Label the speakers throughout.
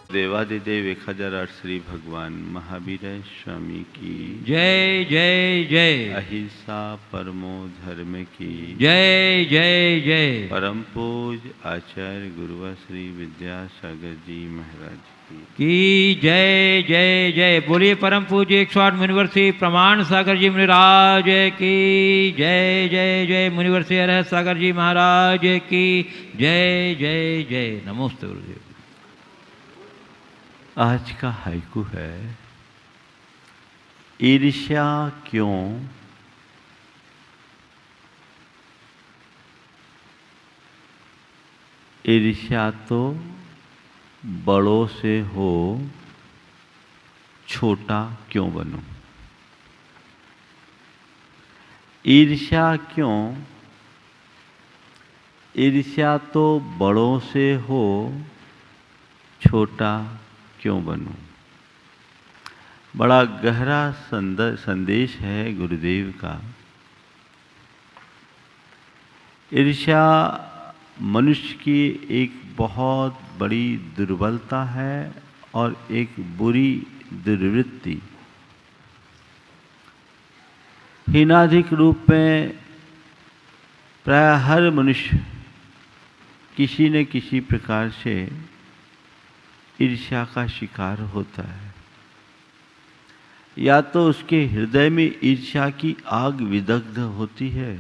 Speaker 1: देवादिदेव 1008 श्री भगवान महावीर स्वामी की
Speaker 2: जय जय जय।
Speaker 1: अहिंसा परमो धर्म की
Speaker 2: जय जय जय।
Speaker 1: परम पूज आचार्य गुरुवर श्री विद्यासागर जी महाराज
Speaker 2: की जय जय जय। बोलिए परम पूज्य 108 मुनिवर श्री प्रमाण सागर जी महाराज की जय जय जय। मुनिवर श्री हरहत सागर जी महाराज की जय जय जय। नमोस्तु गुरुदेव।
Speaker 1: आज का हाइकू है, ईर्ष्या क्यों? ईर्ष्या तो बड़ों से हो, छोटा क्यों बनूं? ईर्ष्या क्यों? ईर्ष्या तो बड़ों से हो, छोटा क्यों बनूं? बड़ा गहरा संदेश है गुरुदेव का। ईर्ष्या मनुष्य की एक बहुत बड़ी दुर्बलता है और एक बुरी दुर्वृत्ति। हीनाधिक रूप में प्राय हर मनुष्य किसी न किसी प्रकार से ईर्ष्या का शिकार होता है। या तो उसके हृदय में ईर्ष्या की आग विदग्ध होती है,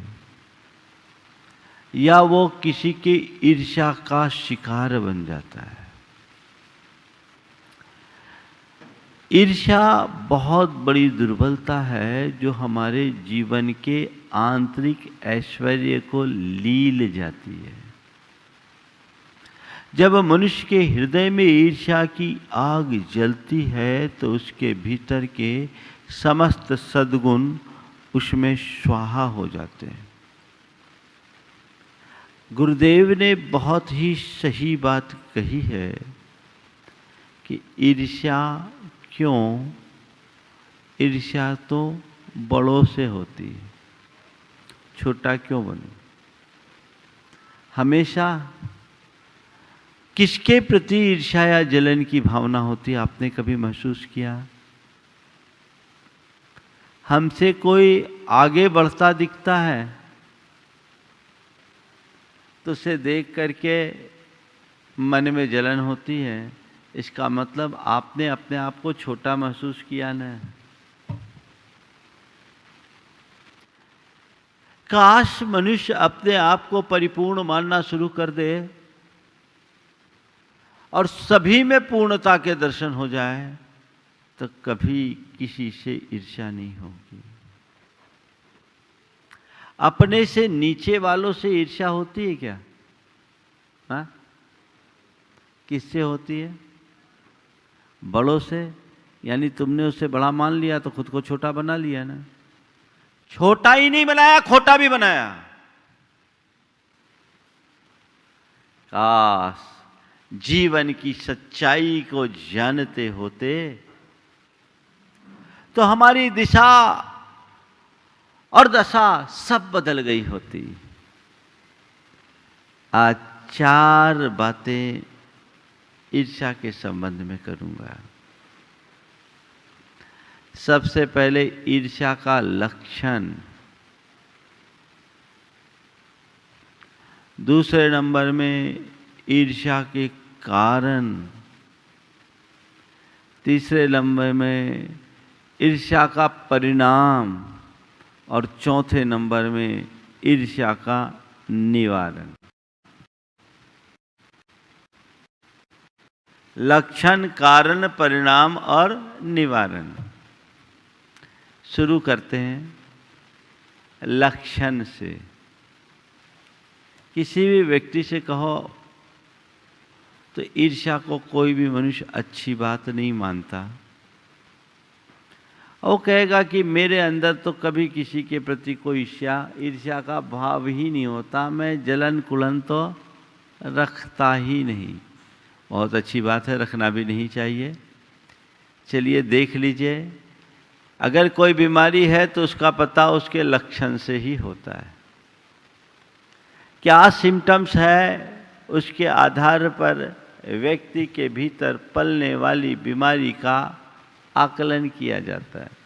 Speaker 1: या वो किसी के ईर्ष्या का शिकार बन जाता है। ईर्ष्या बहुत बड़ी दुर्बलता है जो हमारे जीवन के आंतरिक ऐश्वर्य को लील जाती है। जब मनुष्य के हृदय में ईर्ष्या की आग जलती है तो उसके भीतर के समस्त सद्गुण उसमें स्वाहा हो जाते हैं। गुरुदेव ने बहुत ही सही बात कही है कि ईर्ष्या क्यों? ईर्ष्या तो बड़ों से होती है, छोटा क्यों बनूं? हमेशा किसके प्रति ईर्ष्या या जलन की भावना होती है? आपने कभी महसूस किया? हमसे कोई आगे बढ़ता दिखता है तो उसे देख करके मन में जलन होती है। इसका मतलब आपने अपने आप को छोटा महसूस किया ना। काश मनुष्य अपने आप को परिपूर्ण मानना शुरू कर दे और सभी में पूर्णता के दर्शन हो जाए तो कभी किसी से ईर्ष्या नहीं होगी। अपने से नीचे वालों से ईर्ष्या होती है क्या? हाँ? किससे होती है? बड़ों से। यानी तुमने उसे बड़ा मान लिया तो खुद को छोटा बना लिया ना। छोटा ही नहीं बनाया, खोटा भी बनाया। काश जीवन की सच्चाई को जानते होते तो हमारी दिशा और दशा सब बदल गई होती। आज 4 बातें ईर्ष्या के संबंध में करूंगा। सबसे पहले ईर्ष्या का लक्षण, दूसरे नंबर में ईर्ष्या के कारण, तीसरे नंबर में ईर्ष्या का परिणाम और चौथे नंबर में ईर्ष्या का निवारण। लक्षण, कारण, परिणाम और निवारण। शुरू करते हैं लक्षण से। किसी भी व्यक्ति से कहो तो ईर्ष्या को कोई भी मनुष्य अच्छी बात नहीं मानता। वो कहेगा कि मेरे अंदर तो कभी किसी के प्रति कोई ईर्ष्या का भाव ही नहीं होता, मैं जलन कुलन तो रखता ही नहीं। बहुत अच्छी बात है, रखना भी नहीं चाहिए। चलिए देख लीजिए, अगर कोई बीमारी है तो उसका पता उसके लक्षण से ही होता है। क्या सिम्टम्स है उसके आधार पर व्यक्ति के भीतर पलने वाली बीमारी का आकलन किया जाता है।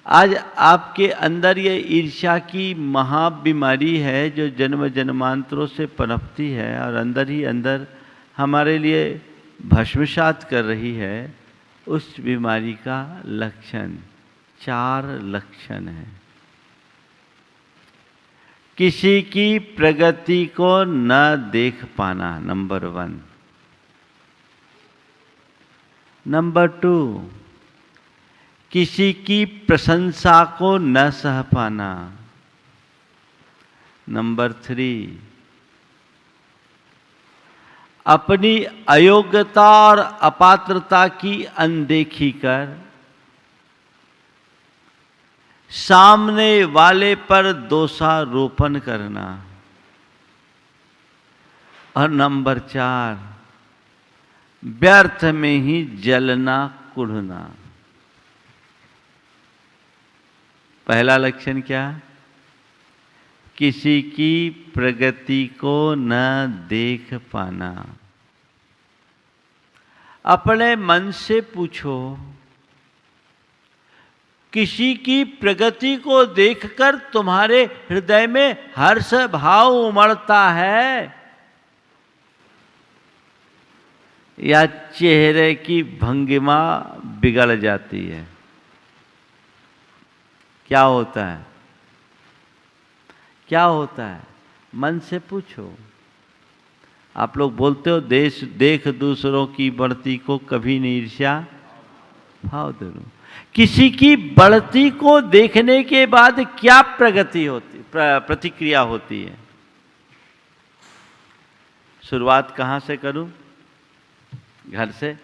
Speaker 1: आज आपके अंदर ये ईर्ष्या की महाबीमारी है जो जन्म जन्मांतरों से पनपती है और अंदर ही अंदर हमारे लिए भस्मसात कर रही है। उस बीमारी का लक्षण 4 लक्षण है। किसी की प्रगति को न देख पाना, नंबर 1। नंबर 2, किसी की प्रशंसा को न सह पाना। नंबर 3, अपनी अयोग्यता और अपात्रता की अनदेखी कर सामने वाले पर दोषारोपण करना। और नंबर 4, व्यर्थ में ही जलना कुढ़ना। पहला लक्षण क्या? किसी की प्रगति को न देख पाना। अपने मन से पूछो, किसी की प्रगति को देखकर तुम्हारे हृदय में हर्ष भाव उमड़ता है या चेहरे की भंगिमा बिगड़ जाती है? क्या होता है? क्या होता है? मन से पूछो। आप लोग बोलते हो देख दूसरों की बढ़ती को कभी नहीं ईर्ष्या भाव दे लो। किसी की बढ़ती को देखने के बाद क्या प्रगति होती, प्रतिक्रिया होती है? शुरुआत कहाँ से करूं? घर से।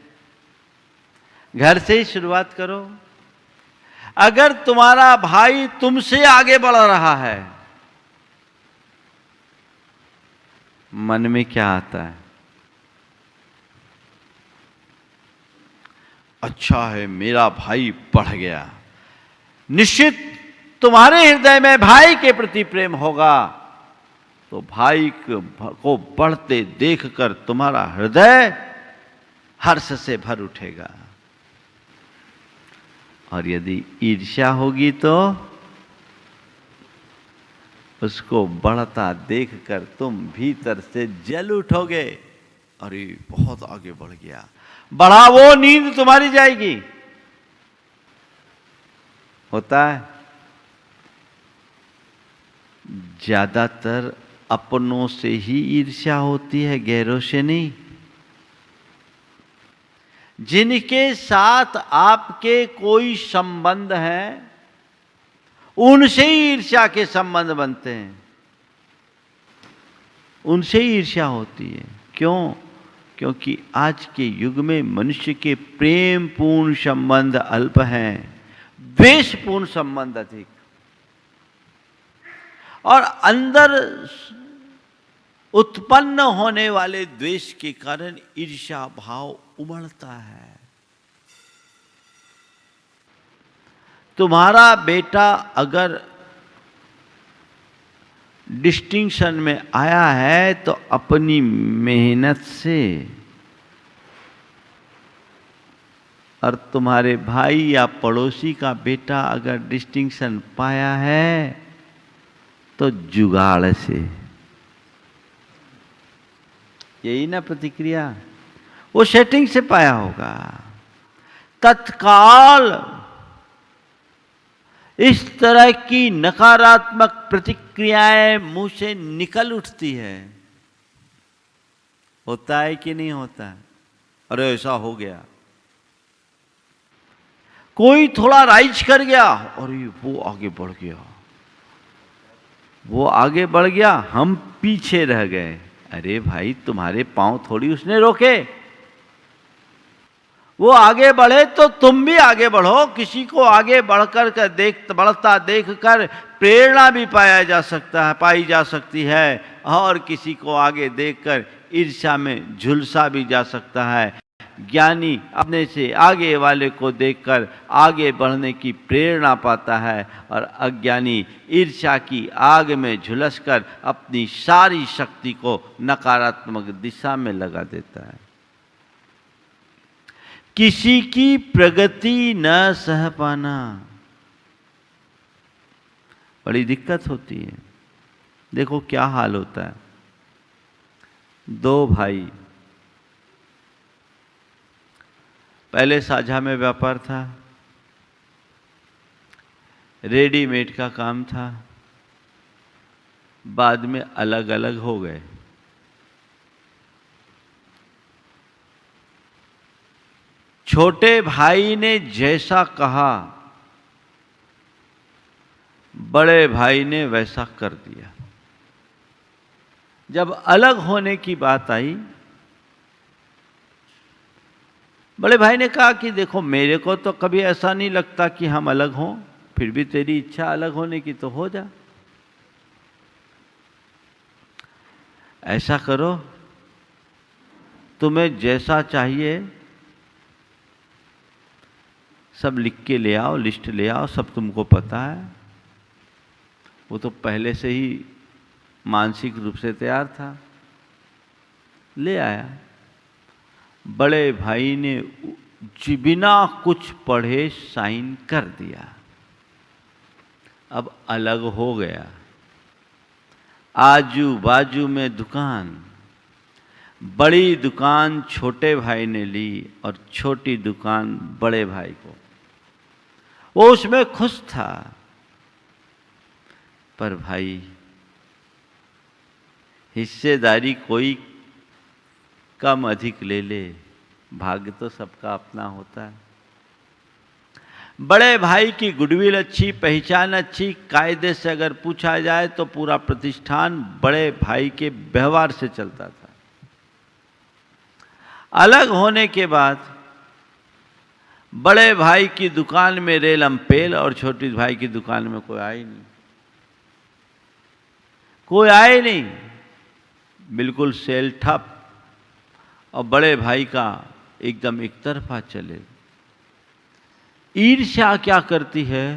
Speaker 1: घर से ही शुरुआत करो। अगर तुम्हारा भाई तुमसे आगे बढ़ रहा है, मन में क्या आता है? अच्छा है मेरा भाई बढ़ गया। निश्चित तुम्हारे हृदय में भाई के प्रति प्रेम होगा, तो भाई को बढ़ते देखकर तुम्हारा हृदय हर्ष से भर उठेगा। और यदि ईर्ष्या होगी तो उसको बढ़ता देखकर तुम भीतर से जल उठोगे। अरे बहुत आगे बढ़ गया, बढ़ा वो नींद तुम्हारी जाएगी। होता है ज्यादातर अपनों से ही ईर्ष्या होती है, गैरों से नहीं। जिनके साथ आपके कोई संबंध है उनसे ही ईर्ष्या के संबंध बनते हैं, उनसे ही ईर्ष्या होती है। क्यों? क्योंकि आज के युग में मनुष्य के प्रेम पूर्ण संबंध अल्प हैं, द्वेषपूर्ण संबंध अधिक। और अंदर उत्पन्न होने वाले द्वेष के कारण ईर्ष्या भाव उमड़ता है। तुम्हारा बेटा अगर डिस्टिंक्शन में आया है तो अपनी मेहनत से, और तुम्हारे भाई या पड़ोसी का बेटा अगर डिस्टिंक्शन पाया है तो जुगाड़ से। यही ना प्रतिक्रिया? वो सेटिंग से पाया होगा। तत्काल इस तरह की नकारात्मक प्रतिक्रियाएं मुंह से निकल उठती है। होता है कि नहीं होता? अरे ऐसा हो गया। कोई थोड़ा राइज कर गया, अरे वो आगे बढ़ गया, वो आगे बढ़ गया, हम पीछे रह गए। अरे भाई तुम्हारे पांव थोड़ी उसने रोके, वो आगे बढ़े तो तुम भी आगे बढ़ो। किसी को आगे बढ़कर बढ़ता देखकर प्रेरणा भी पाई जा सकती है और किसी को आगे देखकर ईर्ष्या में झुलसा भी जा सकता है। ज्ञानी अपने से आगे वाले को देखकर आगे बढ़ने की प्रेरणा पाता है और अज्ञानी ईर्ष्या की आग में झुलसकर अपनी सारी शक्ति को नकारात्मक दिशा में लगा देता है। किसी की प्रगति न सह पाना बड़ी दिक्कत होती है। देखो क्या हाल होता है। दो भाई, पहले साझा में व्यापार था, रेडीमेड का काम था, बाद में अलग अलग हो गए। छोटे भाई ने जैसा कहा बड़े भाई ने वैसा कर दिया। जब अलग होने की बात आई, बड़े भाई ने कहा कि देखो मेरे को तो कभी ऐसा नहीं लगता कि हम अलग हों, फिर भी तेरी इच्छा अलग होने की तो हो जा। ऐसा करो, तुम्हें जैसा चाहिए सब लिख के ले आओ, लिस्ट ले आओ, सब तुमको पता है। वो तो पहले से ही मानसिक रूप से तैयार था, ले आया। बड़े भाई ने बिना कुछ पढ़े साइन कर दिया। अब अलग हो गया। आजू बाजू में दुकान, बड़ी दुकान छोटे भाई ने ली और छोटी दुकान बड़े भाई को। वो उसमें खुश था, पर भाई हिस्सेदारी कोई कम अधिक ले ले, भाग्य तो सबका अपना होता है। बड़े भाई की गुडविल अच्छी, पहचान अच्छी, कायदे से अगर पूछा जाए तो पूरा प्रतिष्ठान बड़े भाई के व्यवहार से चलता था। अलग होने के बाद बड़े भाई की दुकान में रेलम पेल और छोटी भाई की दुकान में कोई आए नहीं, कोई आए नहीं, बिल्कुल सेल ठप। और बड़े भाई का एकदम एक तरफा चले। ईर्ष्या क्या करती है?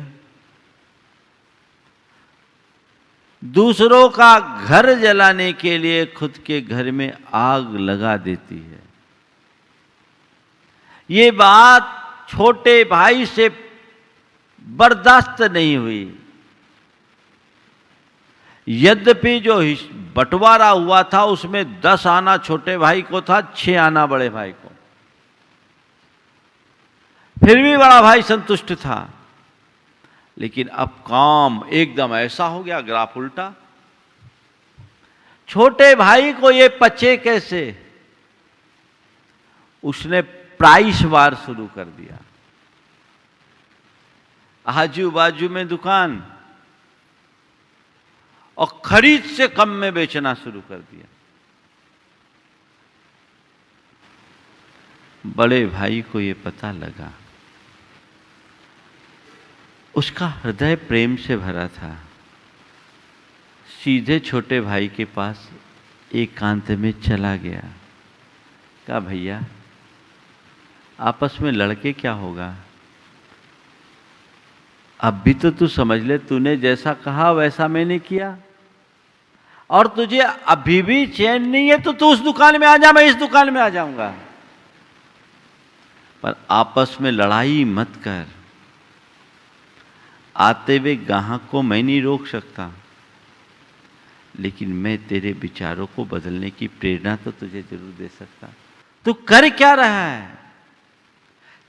Speaker 1: दूसरों का घर जलाने के लिए खुद के घर में आग लगा देती है। ये बात छोटे भाई से बर्दाश्त नहीं हुई। यद्यपि जो बंटवारा हुआ था उसमें 10 आना छोटे भाई को था, 6 आना बड़े भाई को। फिर भी बड़ा भाई संतुष्ट था। लेकिन अब काम एकदम ऐसा हो गया, ग्राफ उल्टा। छोटे भाई को ये पचे कैसे? उसने प्राइस वार शुरू कर दिया। आजू बाजू में दुकान और खरीद से कम में बेचना शुरू कर दिया। बड़े भाई को ये पता लगा। उसका हृदय प्रेम से भरा था। सीधे छोटे भाई के पास एकांत में चला गया। कहा भैया आपस में लड़के क्या होगा? अब भी तो तू समझ ले, तूने जैसा कहा वैसा मैंने किया और तुझे अभी भी चैन नहीं है तो तू उस दुकान में आ जा, मैं इस दुकान में आ जाऊंगा, पर आपस में लड़ाई मत कर। आते हुए ग्राहक को मैं नहीं रोक सकता, लेकिन मैं तेरे विचारों को बदलने की प्रेरणा तो तुझे जरूर दे सकता। तू कर क्या रहा है?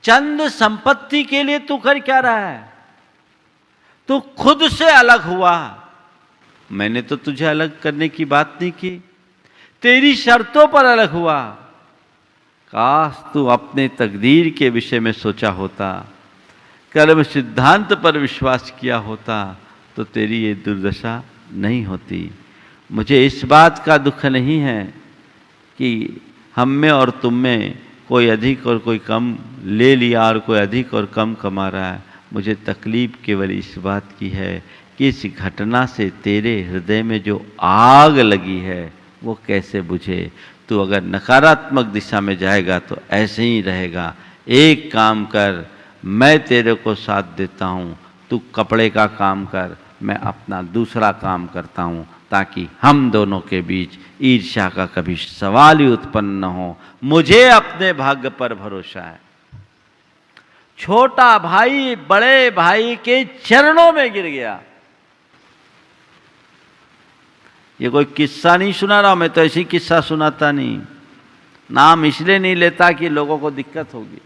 Speaker 1: चंद संपत्ति के लिए तू कर क्या रहा है? तू खुद से अलग हुआ। मैंने तो तुझे अलग करने की बात नहीं की, तेरी शर्तों पर अलग हुआ। काश तू अपने तकदीर के विषय में सोचा होता, कर्म सिद्धांत पर विश्वास किया होता तो तेरी ये दुर्दशा नहीं होती। मुझे इस बात का दुख नहीं है कि हम में और तुम में कोई अधिक और कोई कम ले लिया और कोई अधिक और कम कमा रहा है। मुझे तकलीफ केवल इस बात की है कि इस घटना से तेरे हृदय में जो आग लगी है वो कैसे बुझे। तू अगर नकारात्मक दिशा में जाएगा तो ऐसे ही रहेगा। एक काम कर, मैं तेरे को साथ देता हूँ, तू कपड़े का काम कर, मैं अपना दूसरा काम करता हूँ, ताकि हम दोनों के बीच ईर्ष्या का कभी सवाल ही उत्पन्न न हो। मुझे अपने भाग्य पर भरोसा है। छोटा भाई बड़े भाई के चरणों में गिर गया। ये कोई किस्सा नहीं सुना रहा, मैं तो ऐसी किस्सा सुनाता नहीं, नाम इसलिए नहीं लेता कि लोगों को दिक्कत होगी।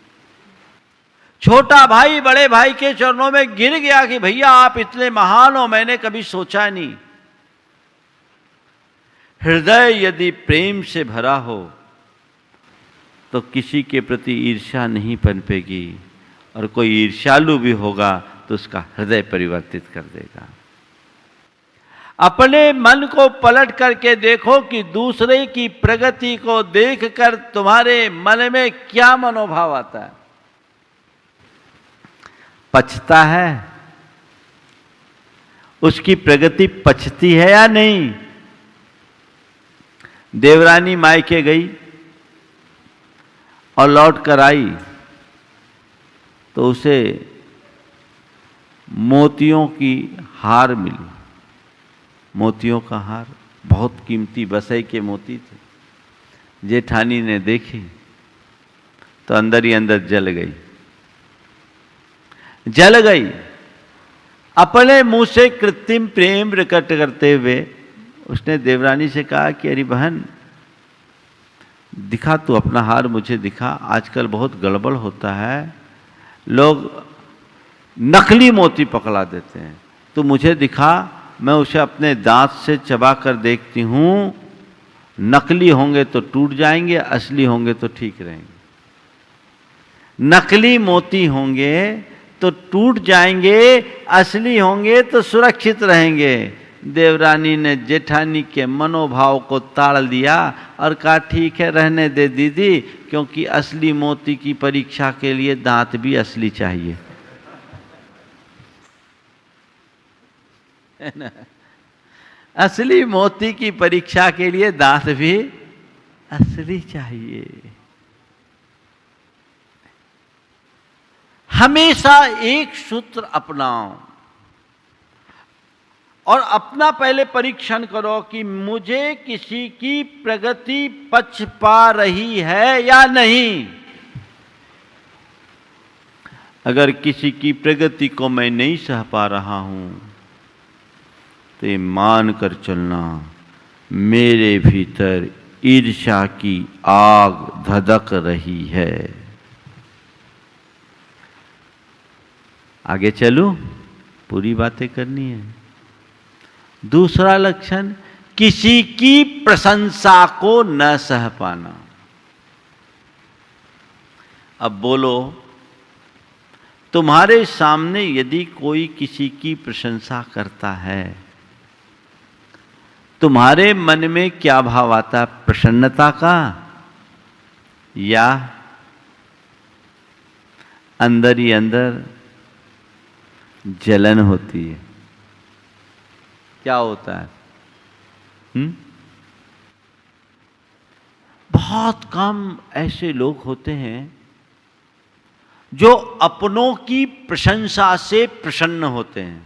Speaker 1: छोटा भाई बड़े भाई के चरणों में गिर गया कि भैया आप इतने महान हो, मैंने कभी सोचा नहीं। हृदय यदि प्रेम से भरा हो तो किसी के प्रति ईर्ष्या नहीं पनपेगी, और कोई ईर्ष्यालु भी होगा तो उसका हृदय परिवर्तित कर देगा। अपने मन को पलट करके देखो कि दूसरे की प्रगति को देखकर तुम्हारे मन में क्या मनोभाव आता है। पचता है? उसकी प्रगति पचती है या नहीं? देवरानी मायके गई और लौट कर आई तो उसे मोतियों की हार मिली। मोतियों का हार, बहुत कीमती बसई के मोती थे। जेठानी ने देखे तो अंदर ही अंदर जल गई। जल गई। अपने मुंह से कृत्रिम प्रेम प्रकट करते हुए उसने देवरानी से कहा कि अरे बहन, दिखा तू अपना हार, मुझे दिखा। आजकल बहुत गड़बड़ होता है, लोग नकली मोती पकड़ा देते हैं, तो मुझे दिखा, मैं उसे अपने दांत से चबा कर देखती हूं। नकली होंगे तो टूट जाएंगे, असली होंगे तो ठीक रहेंगे। नकली मोती होंगे तो टूट जाएंगे, असली होंगे तो सुरक्षित रहेंगे। देवरानी ने जेठानी के मनोभाव को ताड़ दिया और कहा ठीक है, रहने दे दीदी, क्योंकि असली मोती की परीक्षा के लिए दांत भी असली चाहिए, है ना। असली मोती की परीक्षा के लिए दांत भी असली चाहिए। हमेशा एक सूत्र अपनाओ और अपना पहले परीक्षण करो कि मुझे किसी की प्रगति पच पा रही है या नहीं। अगर किसी की प्रगति को मैं नहीं सह पा रहा हूं तो ये मान कर चलना, मेरे भीतर ईर्ष्या की आग धधक रही है। आगे चलूं, पूरी बातें करनी है। दूसरा लक्षण, किसी की प्रशंसा को न सह पाना। अब बोलो, तुम्हारे सामने यदि कोई किसी की प्रशंसा करता है, तुम्हारे मन में क्या भाव आता है? प्रसन्नता का, या अंदर ही अंदर जलन होती है? क्या होता है? बहुत कम ऐसे लोग होते हैं जो अपनों की प्रशंसा से प्रसन्न होते हैं।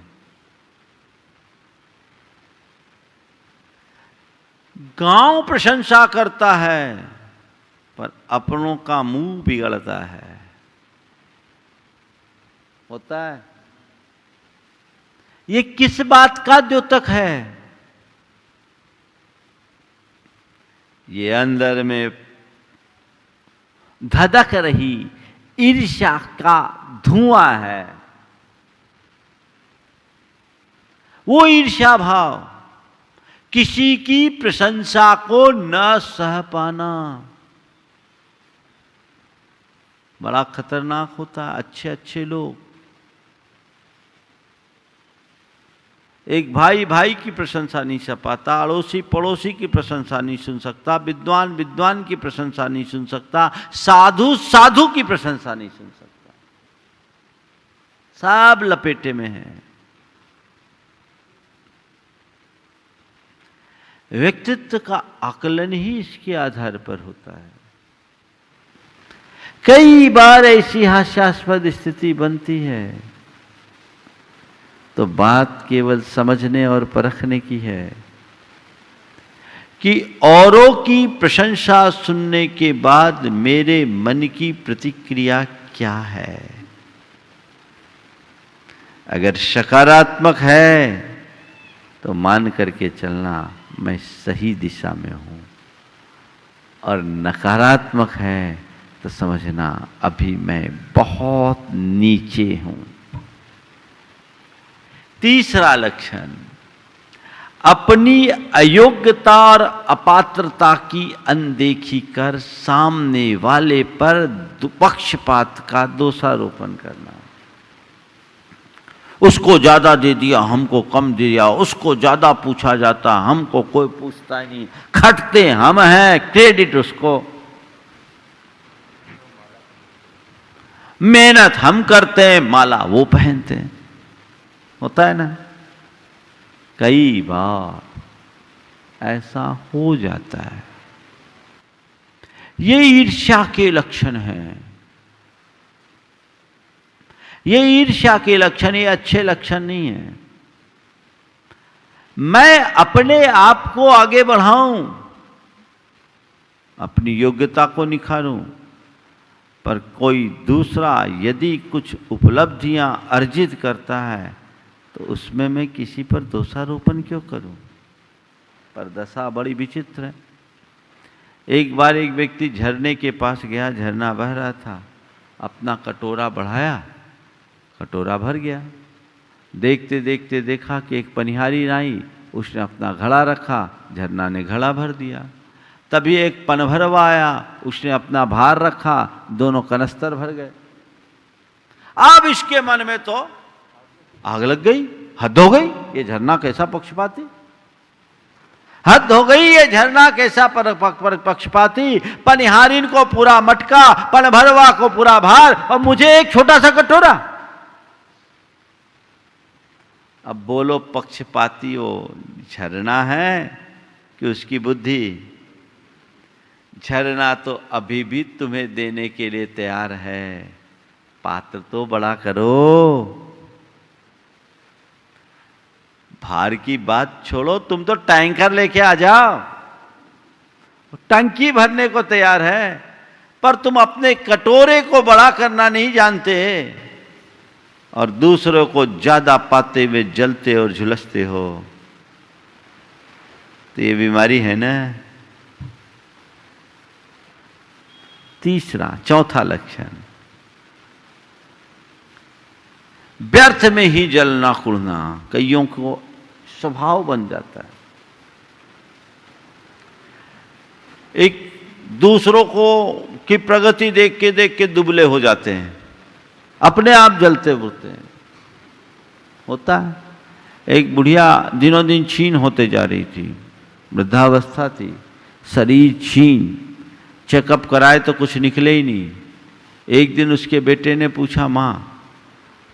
Speaker 1: गांव प्रशंसा करता है पर अपनों का मुंह बिगड़ता है। होता है? ये किस बात का द्योतक है? ये अंदर में धधक रही ईर्ष्या का धुआं है। वो ईर्ष्या भाव, किसी की प्रशंसा को न सह पाना, बड़ा खतरनाक होता है। अच्छे अच्छे लोग, एक भाई भाई की प्रशंसा नहीं सह पाता, अड़ोसी पड़ोसी की प्रशंसा नहीं सुन सकता, विद्वान विद्वान की प्रशंसा नहीं सुन सकता, साधु साधु की प्रशंसा नहीं सुन सकता। सब लपेटे में है। व्यक्तित्व का आकलन ही इसके आधार पर होता है। कई बार ऐसी हास्यास्पद स्थिति बनती है तो बात केवल समझने और परखने की है कि औरों की प्रशंसा सुनने के बाद मेरे मन की प्रतिक्रिया क्या है। अगर सकारात्मक है तो मान करके चलना मैं सही दिशा में हूं, और नकारात्मक है तो समझना अभी मैं बहुत नीचे हूं। तीसरा लक्षण, अपनी अयोग्यता और अपात्रता की अनदेखी कर सामने वाले पर पक्षपात का दोषारोपण करना। उसको ज्यादा दे दिया, हमको कम दे दिया, उसको ज्यादा पूछा जाता, हमको कोई पूछता नहीं, खटते हम हैं, क्रेडिट उसको, मेहनत हम करते हैं, माला वो पहनते हैं। होता है ना, कई बार ऐसा हो जाता है। ये ईर्ष्या के लक्षण हैं, ये ईर्ष्या के लक्षण, ये अच्छे लक्षण नहीं है। मैं अपने आप को आगे बढ़ाऊं, अपनी योग्यता को निखारूं, पर कोई दूसरा यदि कुछ उपलब्धियां अर्जित करता है तो उसमें मैं किसी पर दोषारोपण क्यों करूं। पर दशा बड़ी विचित्र है। एक बार एक व्यक्ति झरने के पास गया, झरना बह रहा था, अपना कटोरा बढ़ाया, कटोरा भर गया। देखते देखते देखा कि एक पनिहारी आई, उसने अपना घड़ा रखा, झरना ने घड़ा भर दिया। तभी एक पनभरवा आया, उसने अपना भार रखा, दोनों कनस्तर भर गए। अब इसके मन में तो आग लग गई, हद हो गई, ये झरना कैसा पक्षपाती, हद हो गई, ये झरना कैसा पक्षपाती। पनिहारिन को पूरा मटका, पनभरवा को पूरा भार, और मुझे एक छोटा सा कटोरा। अब बोलो, पक्षपाती वो झरना है कि उसकी बुद्धि? झरना तो अभी भी तुम्हें देने के लिए तैयार है, पात्र तो बड़ा करो। भार की बात छोड़ो, तुम तो टैंकर लेके आ जाओ, टंकी भरने को तैयार है, पर तुम अपने कटोरे को बड़ा करना नहीं जानते और दूसरों को ज्यादा पाते हुए जलते और झुलसते हो। तो ये बीमारी है ना। तीसरा, चौथा लक्षण, व्यर्थ में ही जलना कुड़ना कईयों को स्वभाव बन जाता है। एक दूसरों को की प्रगति देख के दुबले हो जाते हैं, अपने आप जलते बुलते हैं। होता है। एक बुढ़िया दिनों दिन क्षीण होते जा रही थी, वृद्धावस्था थी, शरीर क्षीण, चेकअप कराए तो कुछ निकले ही नहीं। एक दिन उसके बेटे ने पूछा, माँ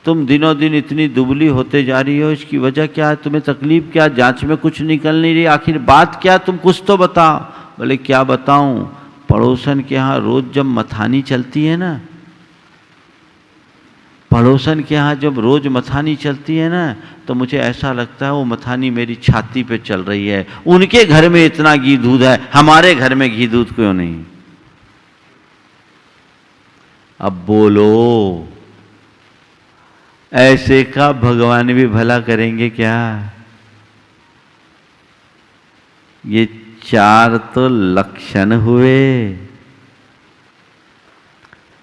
Speaker 1: तुम दिनों दिन इतनी दुबली होते जा रही हो, इसकी वजह क्या है, तुम्हें तकलीफ क्या, जांच में कुछ निकल नहीं रही, आखिर बात क्या, तुम कुछ तो बताओ। बोले क्या बताऊं, पड़ोसन के यहाँ रोज जब मथानी चलती है ना, पड़ोसन के यहाँ जब रोज मथानी चलती है ना, तो मुझे ऐसा लगता है वो मथानी मेरी छाती पे चल रही है। उनके घर में इतना घी दूध है, हमारे घर में घी दूध क्यों नहीं। अब बोलो, ऐसे का भगवान भी भला करेंगे क्या। ये चार तो लक्षण हुए।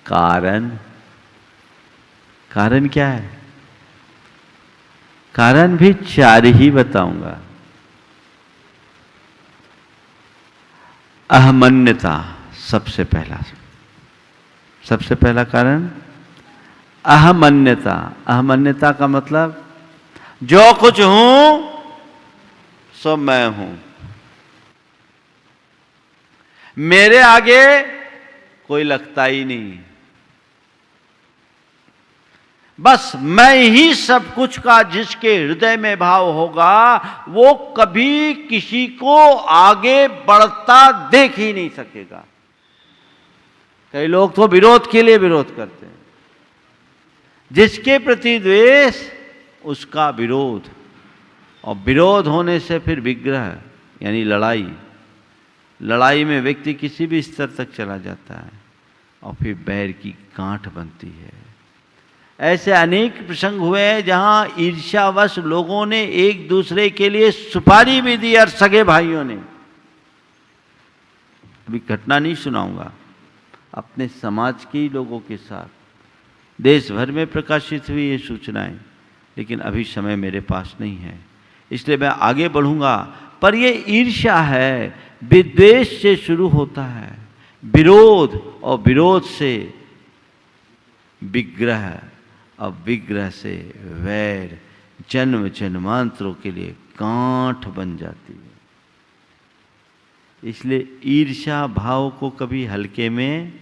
Speaker 1: कारण, कारण क्या है, कारण भी चार ही बताऊंगा। अहमन्यता सबसे पहला कारण अहमन्यता। अहमन्यता का मतलब जो कुछ हूं सो मैं हूं, मेरे आगे कोई लगता ही नहीं। बस मैं ही सब कुछ का जिसके हृदय में भाव होगा वो कभी किसी को आगे बढ़ता देख ही नहीं सकेगा। कई लोग तो विरोध के लिए विरोध करते हैं, जिसके प्रति द्वेष उसका विरोध, और विरोध होने से फिर विग्रह यानी लड़ाई। लड़ाई में व्यक्ति किसी भी स्तर तक चला जाता है और फिर बैर की गांठ बनती है। ऐसे अनेक प्रसंग हुए हैं जहां ईर्ष्यावश लोगों ने एक दूसरे के लिए सुपारी भी दी, और सगे भाइयों ने। अभी घटना नहीं सुनाऊंगा, अपने समाज के ही लोगों के साथ देश भर में प्रकाशित हुई ये सूचनाएं, लेकिन अभी समय मेरे पास नहीं है, इसलिए मैं आगे बढ़ूंगा। पर ये ईर्ष्या है, विद्वेष से शुरू होता है, विरोध, और विरोध से विग्रह, और विग्रह से वैर, जन्म जन्मांतरों के लिए गांठ बन जाती है। इसलिए ईर्ष्या भाव को कभी हल्के में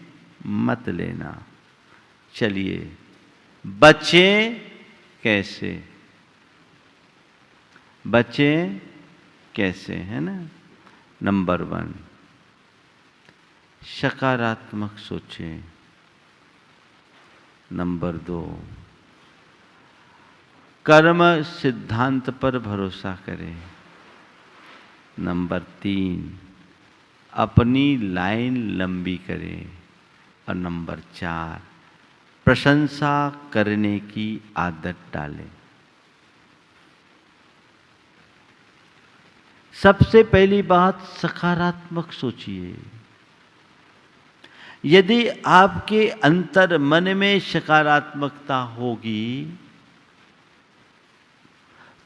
Speaker 1: मत लेना। चलिए बचें कैसे, बचें कैसे, है ना। नंबर 1, सकारात्मक सोचें। नंबर 2, कर्म सिद्धांत पर भरोसा करें। नंबर 3, अपनी लाइन लंबी करें। और नंबर 4, प्रशंसा करने की आदत डालें। सबसे पहली बात, सकारात्मक सोचिए। यदि आपके अंतर मन में सकारात्मकता होगी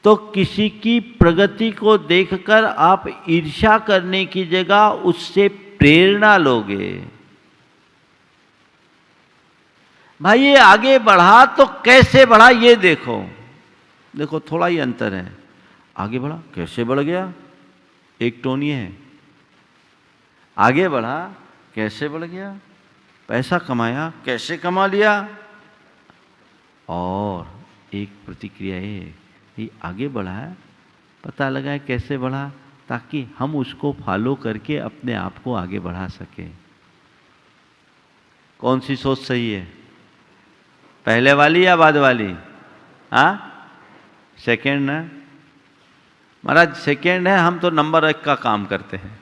Speaker 1: तो किसी की प्रगति को देखकर आप ईर्ष्या करने की जगह उससे प्रेरणा लोगे। भाई ये आगे बढ़ा तो कैसे बढ़ा ये देखो, देखो थोड़ा ही अंतर है। आगे बढ़ा, कैसे बढ़ गया, एक टोन ये है। आगे बढ़ा, कैसे बढ़ गया, पैसा कमाया, कैसे कमा लिया। और एक प्रतिक्रिया ये आगे बढ़ा है, पता लगा है कैसे बढ़ा, ताकि हम उसको फॉलो करके अपने आप को आगे बढ़ा सकें। कौन सी सोच सही है, पहले वाली या बाद वाली? हाँ, सेकेंड ना महाराज, सेकेंड है। हम तो नंबर 1 का काम करते हैं,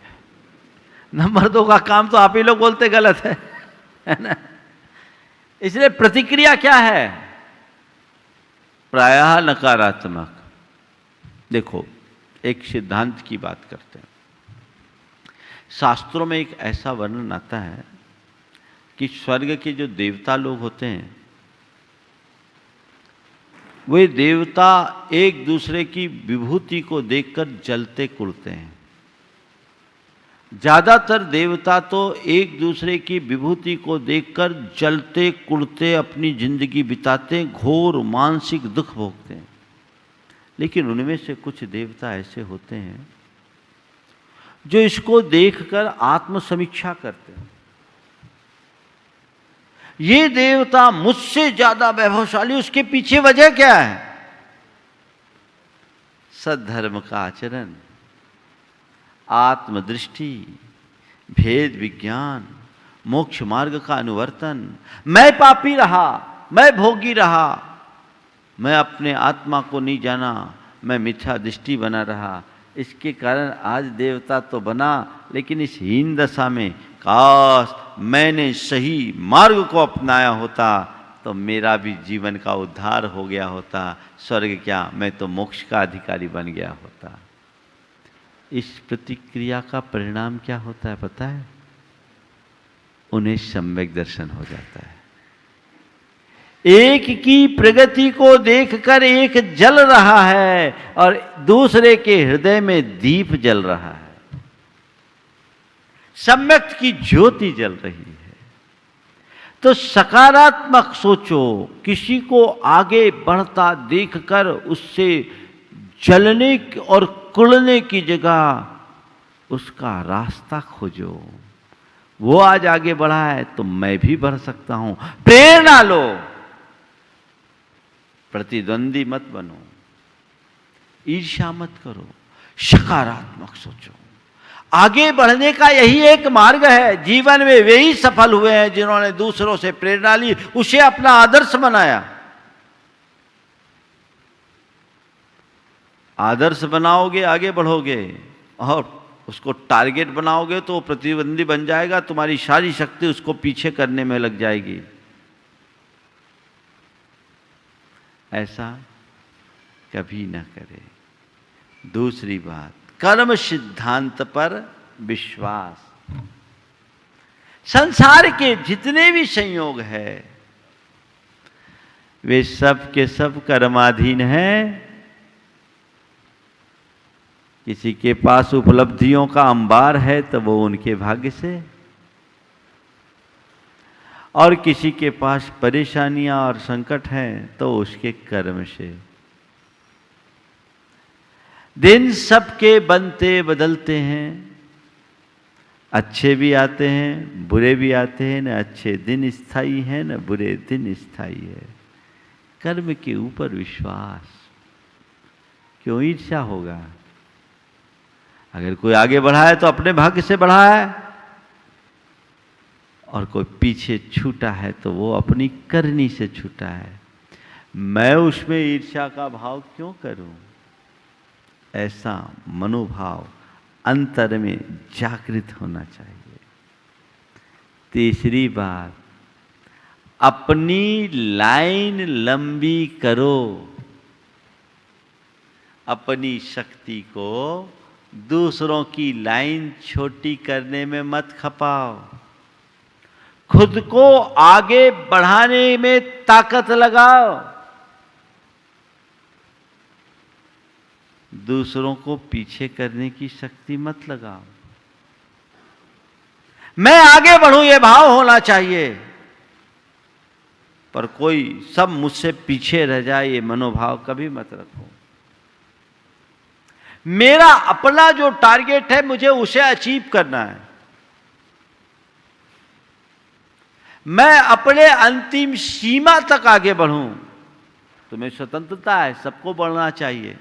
Speaker 1: नंबर 2 का काम तो आप ही लोग बोलते गलत है ना। इसलिए प्रतिक्रिया क्या है, प्रायः नकारात्मक। देखो एक सिद्धांत की बात करते हैं। शास्त्रों में एक ऐसा वर्णन आता है कि स्वर्ग के जो देवता लोग होते हैं, वे देवता एक दूसरे की विभूति को देखकर जलते कुड़ते हैं। ज्यादातर देवता तो एक दूसरे की विभूति को देखकर जलते कुड़ते अपनी जिंदगी बिताते, घोर मानसिक दुख भोगते हैं। लेकिन उनमें से कुछ देवता ऐसे होते हैं जो इसको देखकर आत्मसमीक्षा करते हैं। ये देवता मुझसे ज्यादा वैभवशाली, उसके पीछे वजह क्या है? सद्धर्म का आचरण, आत्मदृष्टि, भेद विज्ञान, मोक्ष मार्ग का अनुवर्तन। मैं पापी रहा, मैं भोगी रहा, मैं अपने आत्मा को नहीं जाना, मैं मिथ्या दृष्टि बना रहा। इसके कारण आज देवता तो बना, लेकिन इस हीन दशा में काश मैंने सही मार्ग को अपनाया होता तो मेरा भी जीवन का उद्धार हो गया होता। स्वर्ग क्या, मैं तो मोक्ष का अधिकारी बन गया होता। इस प्रतिक्रिया का परिणाम क्या होता है पता है? उन्हें सम्यक दर्शन हो जाता है। एक की प्रगति को देखकर एक जल रहा है और दूसरे के हृदय में दीप जल रहा है, सम्यक की ज्योति जल रही है। तो सकारात्मक सोचो, किसी को आगे बढ़ता देखकर उससे जलने और कुड़ने की जगह उसका रास्ता खोजो। वो आज आगे बढ़ा है तो मैं भी बढ़ सकता हूं, प्रेरणा लो। प्रतिद्वंदी मत बनो, ईर्ष्या मत करो, सकारात्मक सोचो। आगे बढ़ने का यही एक मार्ग है। जीवन में वे ही सफल हुए हैं जिन्होंने दूसरों से प्रेरणा ली, उसे अपना आदर्श बनाया। आदर्श बनाओगे आगे बढ़ोगे, और उसको टारगेट बनाओगे तो प्रतिद्वंदी बन जाएगा, तुम्हारी सारी शक्ति उसको पीछे करने में लग जाएगी। ऐसा कभी ना करे। दूसरी बात, कर्म सिद्धांत पर विश्वास। संसार के जितने भी संयोग है वे सब के सब कर्माधीन हैं। किसी के पास उपलब्धियों का अंबार है तो वो उनके भाग्य से, और किसी के पास परेशानियां और संकट हैं तो उसके कर्म से। दिन सबके बनते बदलते हैं, अच्छे भी आते हैं बुरे भी आते हैं, न अच्छे दिन स्थायी हैं न बुरे दिन स्थायी है। कर्म के ऊपर विश्वास। क्यों ईर्ष्या होगा? अगर कोई आगे बढ़ा है तो अपने भाग्य से बढ़ा है, और कोई पीछे छूटा है तो वो अपनी करनी से छूटा है। मैं उसमें ईर्ष्या का भाव क्यों करूं? ऐसा मनोभाव अंतर में जागृत होना चाहिए। तीसरी बात, अपनी लाइन लंबी करो। अपनी शक्ति को दूसरों की लाइन छोटी करने में मत खपाओ। खुद को आगे बढ़ाने में ताकत लगाओ। दूसरों को पीछे करने की शक्ति मत लगाओ। मैं आगे बढ़ूं यह भाव होना चाहिए, पर कोई सब मुझसे पीछे रह जाए ये मनोभाव कभी मत रखो। मेरा अपना जो टारगेट है मुझे उसे अचीव करना है। मैं अपने अंतिम सीमा तक आगे बढ़ूं। तुम्हें स्वतंत्रता है, सबको बढ़ना चाहिए,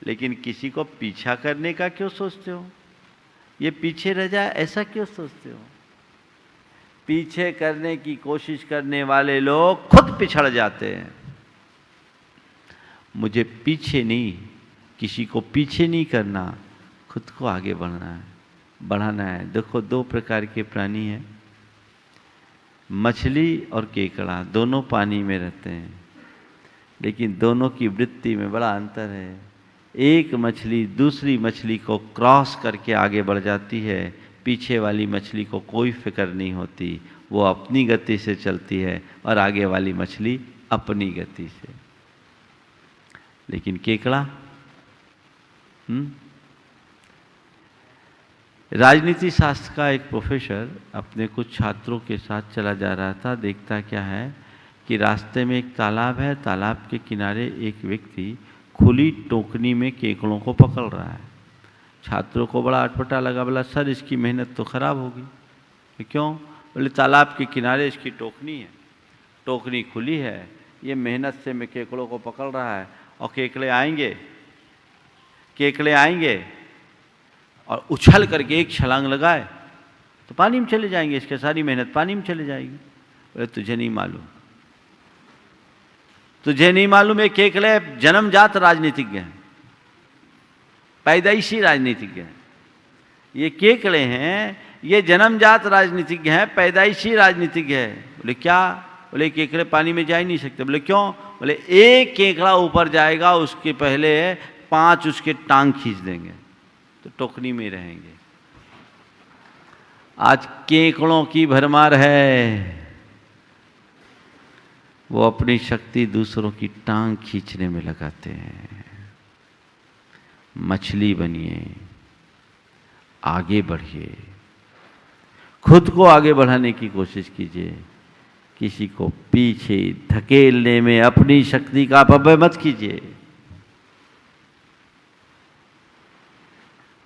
Speaker 1: लेकिन किसी को पीछा करने का क्यों सोचते हो? ये पीछे रह जाए ऐसा क्यों सोचते हो? पीछे करने की कोशिश करने वाले लोग खुद पिछड़ जाते हैं। मुझे पीछे नहीं, किसी को पीछे नहीं करना, खुद को आगे बढ़ना है, बढ़ाना है। देखो, दो प्रकार के प्राणी हैं, मछली और केकड़ा। दोनों पानी में रहते हैं, लेकिन दोनों की वृत्ति में बड़ा अंतर है। एक मछली दूसरी मछली को क्रॉस करके आगे बढ़ जाती है, पीछे वाली मछली को कोई फिक्र नहीं होती, वो अपनी गति से चलती है और आगे वाली मछली अपनी गति से। लेकिन केकड़ा, राजनीति शास्त्र का एक प्रोफेसर अपने कुछ छात्रों के साथ चला जा रहा था। देखता क्या है कि रास्ते में एक तालाब है, तालाब के किनारे एक व्यक्ति खुली टोकनी में केकड़ों को पकड़ रहा है। छात्रों को बड़ा अटपटा लगा, बोला सर इसकी मेहनत तो खराब होगी। क्यों? बोले तालाब के किनारे इसकी टोकनी है, टोकनी खुली है, ये मेहनत से मैं केकड़ों को पकड़ रहा है, और केकड़े आएंगे और उछल करके एक छलांग लगाए तो पानी में चले जाएंगे, इसके सारी मेहनत पानी में चले जाएगी। बोले तुझे नहीं मालूम ये केकड़े जन्मजात राजनीतिज्ञ हैं, पैदाइशी राजनीतिज्ञ हैं। ये केकड़े हैं, ये जन्मजात राजनीतिज्ञ हैं, पैदाइशी राजनीतिज्ञ है। बोले क्या? बोले केकड़े पानी में जा ही नहीं सकते। बोले क्यों? बोले एक केकड़ा ऊपर जाएगा उसके पहले 5 उसके टांग खींच देंगे तो टोकनी में रहेंगे। आज केकड़ों की भरमार है, वो अपनी शक्ति दूसरों की टांग खींचने में लगाते हैं। मछली बनिए, आगे बढ़िए, खुद को आगे बढ़ाने की कोशिश कीजिए, किसी को पीछे धकेलने में अपनी शक्ति का अपव्यय मत कीजिए।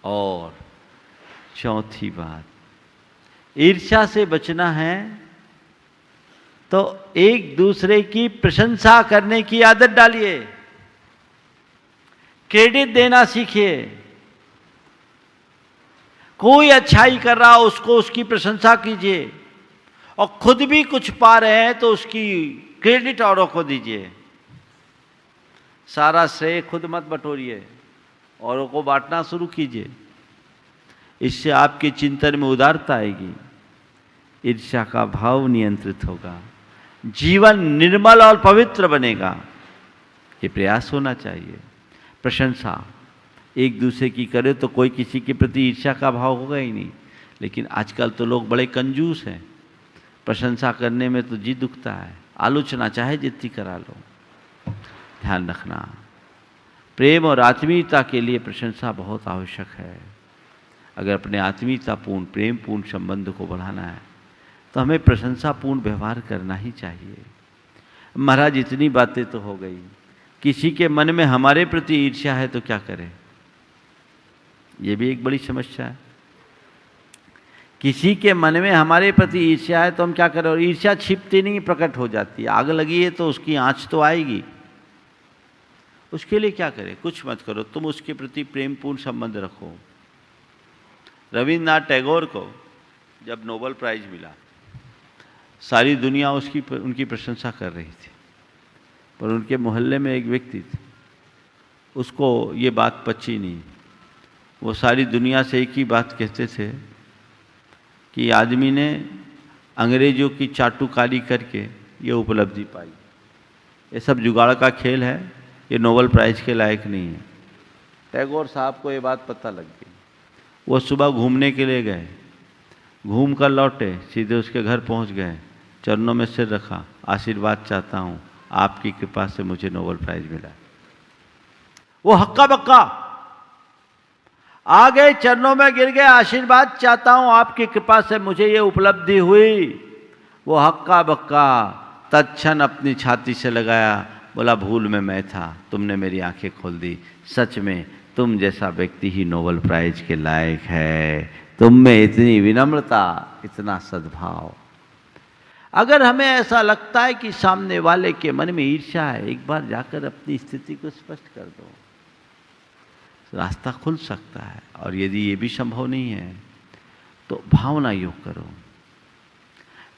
Speaker 1: और चौथी बात, ईर्ष्या से बचना है तो एक दूसरे की प्रशंसा करने की आदत डालिए, क्रेडिट देना सीखिए। कोई अच्छाई कर रहा हो उसको उसकी प्रशंसा कीजिए, और खुद भी कुछ पा रहे हैं तो उसकी क्रेडिट औरों को दीजिए। सारा श्रेय खुद मत बटोरिए, औरों को बांटना शुरू कीजिए। इससे आपके चिंतन में उदारता आएगी, ईर्ष्या का भाव नियंत्रित होगा, जीवन निर्मल और पवित्र बनेगा। ये प्रयास होना चाहिए। प्रशंसा एक दूसरे की करे तो कोई किसी के प्रति ईर्ष्या का भाव होगा ही नहीं। लेकिन आजकल तो लोग बड़े कंजूस हैं, प्रशंसा करने में तो जी दुखता है, आलोचना चाहे जितनी करा लो। ध्यान रखना, प्रेम और आत्मीयता के लिए प्रशंसा बहुत आवश्यक है। अगर अपने आत्मीयतापूर्ण प्रेमपूर्ण संबंध को बढ़ाना है तो हमें प्रशंसापूर्ण व्यवहार करना ही चाहिए। महाराज इतनी बातें तो हो गई, किसी के मन में हमारे प्रति ईर्ष्या है तो क्या करें? ये भी एक बड़ी समस्या है। किसी के मन में हमारे प्रति ईर्ष्या है तो हम क्या करें? और ईर्ष्या छिपती नहीं, प्रकट हो जाती है। आग लगी है तो उसकी आंच तो आएगी। उसके लिए क्या करें? कुछ मत करो, तुम उसके प्रति प्रेमपूर्ण संबंध रखो। रविन्द्रनाथ टैगोर को जब नोबेल प्राइज मिला, सारी दुनिया उनकी प्रशंसा कर रही थी, पर उनके मोहल्ले में एक व्यक्ति थे, उसको ये बात पची नहीं। वो सारी दुनिया से एक ही बात कहते थे कि आदमी ने अंग्रेजों की चाटुकारी करके ये उपलब्धि पाई, ये सब जुगाड़ का खेल है, ये नोबेल प्राइज के लायक नहीं है। टैगोर साहब को ये बात पता लग गई। वो सुबह घूमने के लिए गए, घूम कर लौटे, सीधे उसके घर पहुंच गए, चरणों में सिर रखा, आशीर्वाद चाहता हूँ, आपकी कृपा से मुझे नोबेल प्राइज मिला। वो हक्का बक्का आ गए, चरणों में गिर गए, आशीर्वाद चाहता हूँ, आपकी कृपा से मुझे ये उपलब्धि हुई। वो हक्का बक्का तत्क्षण अपनी छाती से लगाया, बोला भूल में मैं था, तुमने मेरी आंखें खोल दी। सच में तुम जैसा व्यक्ति ही नोबेल प्राइज के लायक है। तुम में इतनी विनम्रता, इतना सद्भाव। अगर हमें ऐसा लगता है कि सामने वाले के मन में ईर्ष्या है, एक बार जाकर अपनी स्थिति को स्पष्ट कर दो, रास्ता खुल सकता है। और यदि ये भी संभव नहीं है तो भावना योग करो,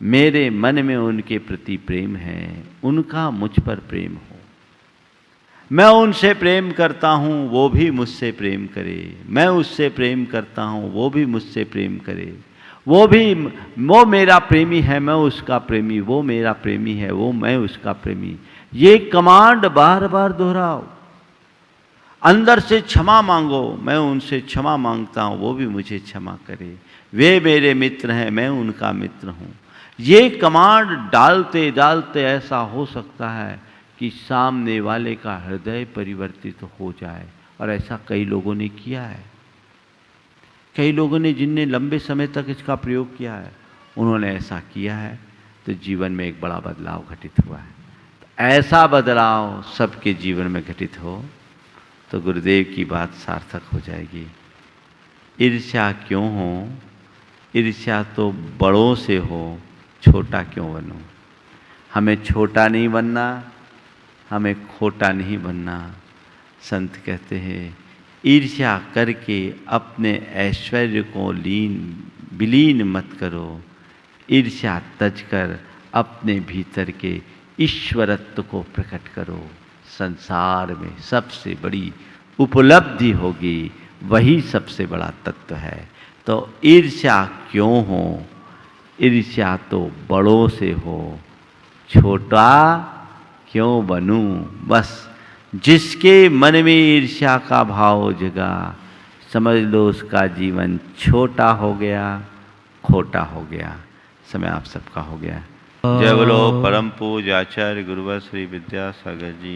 Speaker 1: मेरे मन में उनके प्रति प्रेम है, उनका मुझ पर प्रेम हो, मैं उनसे प्रेम करता हूँ, वो भी मुझसे प्रेम करे, मैं उससे प्रेम करता हूँ, वो भी मुझसे प्रेम करे, वो मेरा प्रेमी है, मैं उसका प्रेमी, वो मेरा प्रेमी है, वो मैं उसका प्रेमी। ये कमांड बार बार दोहराओ। अंदर से क्षमा मांगो, मैं उनसे क्षमा मांगता हूँ, वो भी मुझे क्षमा करे, वे मेरे मित्र हैं, मैं उनका मित्र हूँ। ये कमांड डालते डालते ऐसा हो सकता है कि सामने वाले का हृदय परिवर्तित हो जाए। और ऐसा कई लोगों ने किया है। कई लोगों ने, जिनने लंबे समय तक इसका प्रयोग किया है, उन्होंने ऐसा किया है तो जीवन में एक बड़ा बदलाव घटित हुआ है। तो ऐसा बदलाव सबके जीवन में घटित हो तो गुरुदेव की बात सार्थक हो जाएगी। ईर्ष्या क्यों हो? ईर्ष्या तो बड़ों से हो, छोटा क्यों बनो? हमें छोटा नहीं बनना, हमें खोटा नहीं बनना। संत कहते हैं, ईर्ष्या करके अपने ऐश्वर्य को विलीन मत करो, ईर्ष्या तज कर अपने भीतर के ईश्वरत्व को प्रकट करो। संसार में सबसे बड़ी उपलब्धि होगी, वही सबसे बड़ा तत्व है। तो ईर्ष्या क्यों हो? ईर्ष्या तो बड़ों से हो, छोटा क्यों बनूं? बस जिसके मन में ईर्ष्या का भाव जगा, समझ लो उसका जीवन छोटा हो गया, खोटा हो गया। समय आप सबका हो गया। जय बोलो परम पूज्य आचार्य गुरुवर श्री विद्यासागर जी।